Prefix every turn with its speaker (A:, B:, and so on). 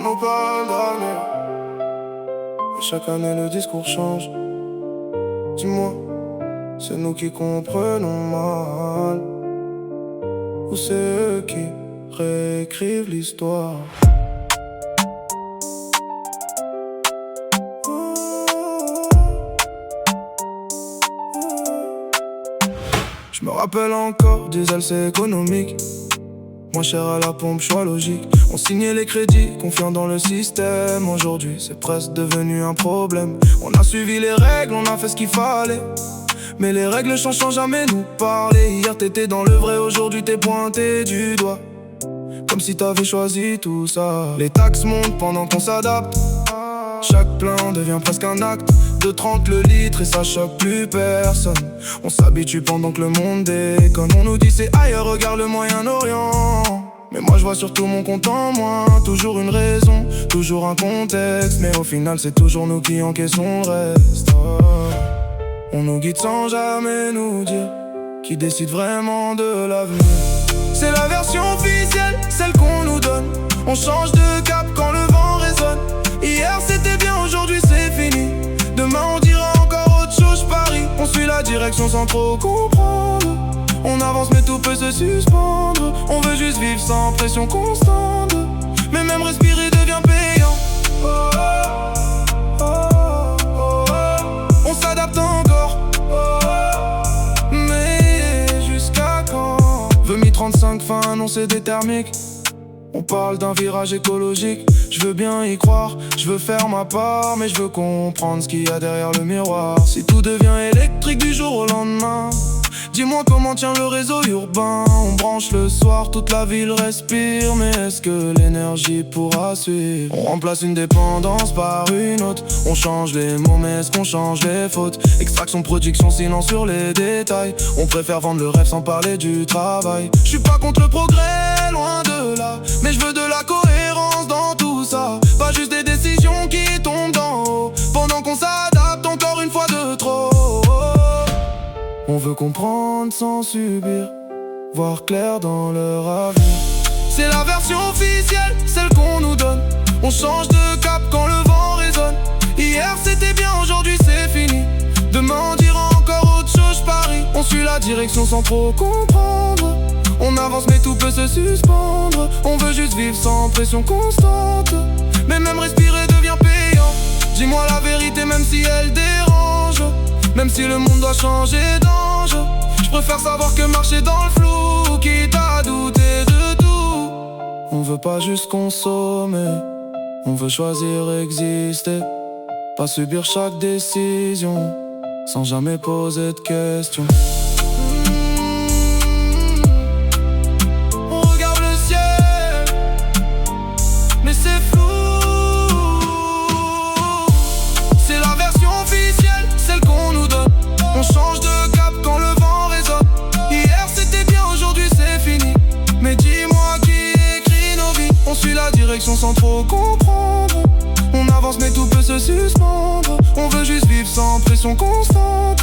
A: nous parle d'avenir. Chaque année le discours change. Dis-moi, c'est nous qui comprenons mal, ou c'est eux qui réécrivent l'histoire? Je me rappelle encore, diesel c'est économique, moins cher à la pompe, choix logique. On signait les crédits, confiant dans le système. Aujourd'hui c'est presque devenu un problème. On a suivi les règles, on a fait ce qu'il fallait, mais les règles changent sans jamais nous parler. Hier t'étais dans le vrai, aujourd'hui t'es pointé du doigt, comme si t'avais choisi tout ça. Les taxes montent pendant qu'on s'adapte, chaque plein devient presque un acte. 2,30 le litre et ça choque plus personne. On s'habitue pendant que le monde déconne. On nous dit c'est ailleurs, regarde le Moyen-Orient, mais moi je vois surtout mon compte en moins. Toujours une raison, toujours un contexte, mais au final c'est toujours nous qui encaissons le reste. On nous guide sans jamais nous dire qui décide vraiment de l'avenir. C'est la version officielle, celle qu'on nous donne. On change de cap quand le vent résonne. Hier c'était bien, aujourd'hui c'est fini. Demain on dira encore autre chose, je parie. On suit la direction sans trop comprendre. On avance mais tout peut se suspendre. On veut juste vivre sans pression constante, mais même respirer devient payant. Oh, oh, oh, oh, oh. On s'adapte encore, oh, oh. Mais jusqu'à quand? Veut mi 35 fin annoncé des thermiques. On parle d'un virage écologique. Je veux bien y croire, je veux faire ma part, mais je veux comprendre ce qu'il y a derrière le miroir. Si tout devient électrique du jour au lendemain, dis-moi comment tient le réseau urbain. On branche le soir, toute la ville respire, mais est-ce que l'énergie pourra suivre? On remplace une dépendance par une autre. On change les mots, mais est-ce qu'on change les fautes? Extraction, production, silence sur les détails. On préfère vendre le rêve sans parler du travail. Je suis pas contre le progrès, loin de là, mais je veux de la cohérence dans tout ça. Pas juste des décisions qui tombent d'en haut, pendant qu'on s'adapte encore une fois de trop. On veut comprendre sans subir, voir clair dans leur avenir. C'est la version officielle, celle qu'on nous donne. On change de cap quand le vent résonne. Hier c'était bien, aujourd'hui c'est fini. Demain on dira encore autre chose, je parie. On suit la direction sans trop comprendre. On avance mais tout peut se suspendre. On veut juste vivre sans pression constante, mais même respirer devient payant. Dis-moi la vérité même si elle dérange, même si le monde doit changer d'ange. Je préfère savoir que marcher dans le flou, quitte à douter de tout. On veut pas juste consommer, on veut choisir exister. Pas subir chaque décision, sans jamais poser de questions. On regarde le ciel, mais c'est flou. C'est la version officielle, celle qu'on nous donne. On change de cap quand le vent résonne. Hier c'était bien, aujourd'hui c'est fini. Mais dis-moi qui écrit nos vies. On suit la direction sans trop comprendre. On avance mais tout peut se suspendre. On veut juste vivre sans pression constante,